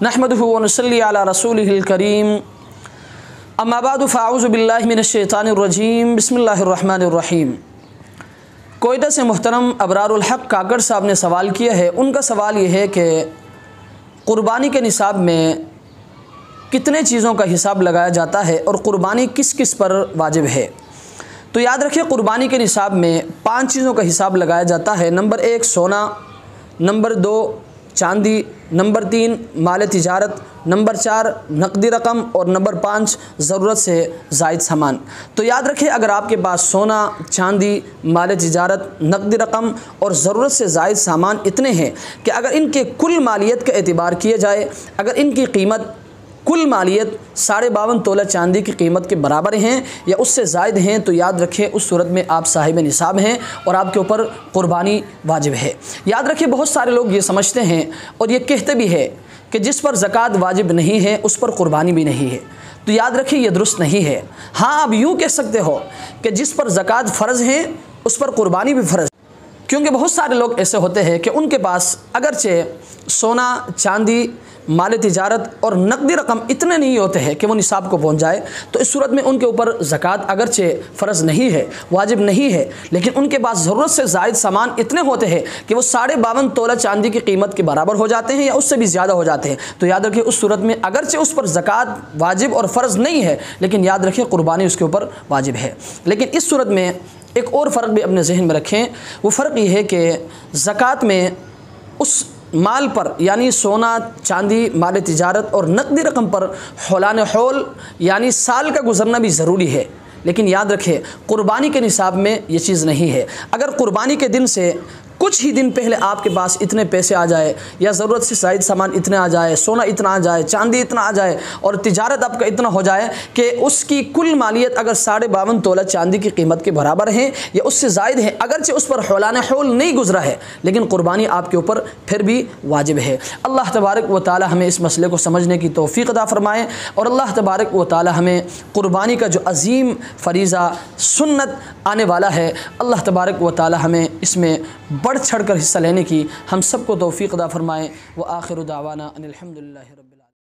नहमदुहु व नुसल्ली अला रसूलिहिल करीम अम्मा बाद फ़अऊज़ु बिल्लाहि मिनश शैतानिर रजीम बिस्मिल्लाहिर रहमानिर रहीम। कोयटा से मुहतरम अबरारुल हक़ काकड़ साहब ने सवाल किया है। उनका सवाल ये है कि क़ुरबानी के निसाब में कितने चीज़ों का हिसाब लगाया जाता है और क़ुरबानी किस किस पर वाजिब है। तो याद रखिए, क़ुरबानी के निसाब में 5 चीज़ों का हिसाब लगाया जाता है। नंबर 1 सोना, नंबर 2 चांदी, नंबर 3 माल तिजारत, नंबर 4 नकदी रकम और नंबर 5 ज़रूरत से ज़ायद सामान। तो याद रखिए, अगर आपके पास सोना, चांदी, माल तिजारत, नकदी रकम और ज़रूरत से ज़ायद सामान इतने हैं कि अगर इनके कुल मालियत का एतबार किया जाए, अगर इनकी कीमत कुल मालियत 52.5 तोला चांदी की कीमत के बराबर हैं या उससे ज़ायद हैं, तो याद रखें उस सूरत में आप साहिब निसाब हैं और आपके ऊपर क़ुरबानी वाजिब है। याद रखिए, बहुत सारे लोग ये समझते हैं और ये कहते भी है कि जिस पर ज़कात वाजिब नहीं है उस पर क़ुरबानी भी नहीं है। तो याद रखिए, ये दुरुस्त नहीं है। हाँ, आप यूँ कह सकते हो कि जिस पर ज़कात फ़र्ज़ है उस पर क़ुरबानी भी फ़र्ज़, क्योंकि बहुत सारे लोग ऐसे होते हैं कि उनके पास अगरचे सोना, चांदी, माल तिजारत और नकदी रकम इतने नहीं होते हैं कि वो निसाब को पहुंच जाए। तो इस सूरत में उनके ऊपर ज़कात अगरचे फ़र्ज़ नहीं है, वाजिब नहीं है, लेकिन उनके पास ज़रूरत से ज़ायद सामान इतने होते हैं कि वो 52.5 तोला चांदी की कीमत के बराबर हो जाते हैं या उससे भी ज़्यादा हो जाते हैं। तो याद रखिए, उस सूरत में अगरचे उस पर ज़कात वाजिब और फ़र्ज़ नहीं है, लेकिन याद रखिए क़ुरबानी उसके ऊपर वाजिब है। लेकिन इस सूरत में एक और फ़र्क भी अपने जहन में रखें। वो फ़र्क ये है कि ज़कात में उस माल पर यानी सोना, चांदी, माल तिजारत और नकदी रकम पर हौलान हौल यानी साल का गुजरना भी ज़रूरी है। लेकिन याद रखें, क़ुरबानी के निसाब में ये चीज़ नहीं है। अगर क़ुरबानी के दिन से कुछ ही दिन पहले आपके पास इतने पैसे आ जाए या ज़रूरत से ज़ायद सामान इतने आ जाए, सोना इतना आ जाए, चांदी इतना आ जाए और तिजारत आपका इतना हो जाए कि उसकी कुल मालियत अगर 52.5 तोला चांदी की कीमत के बराबर है या उससे ज़ायद है, अगरचे उस पर हौलान हौल नहीं गुजरा है, लेकिन क़ुरबानी आपके ऊपर फिर भी वाजिब है। अल्लाह तबारक व तआला हमें इस मसले को समझने की तौफ़ीक़ अता फ़रमाए और अल्लाह तबारक व तआला हमें क़ुरबानी का जो अज़ीम फ़रीज़ा सुन्नत आने वाला है, अल्लाह तबारक व तआला हमें इसमें बढ़ चढ़ कर हिस्सा लेने की हम सबको तौफ़ीक़ अता फ़रमाए। व आखिरु दावाना अनिल हम्दुलिल्लाहि रब्बिल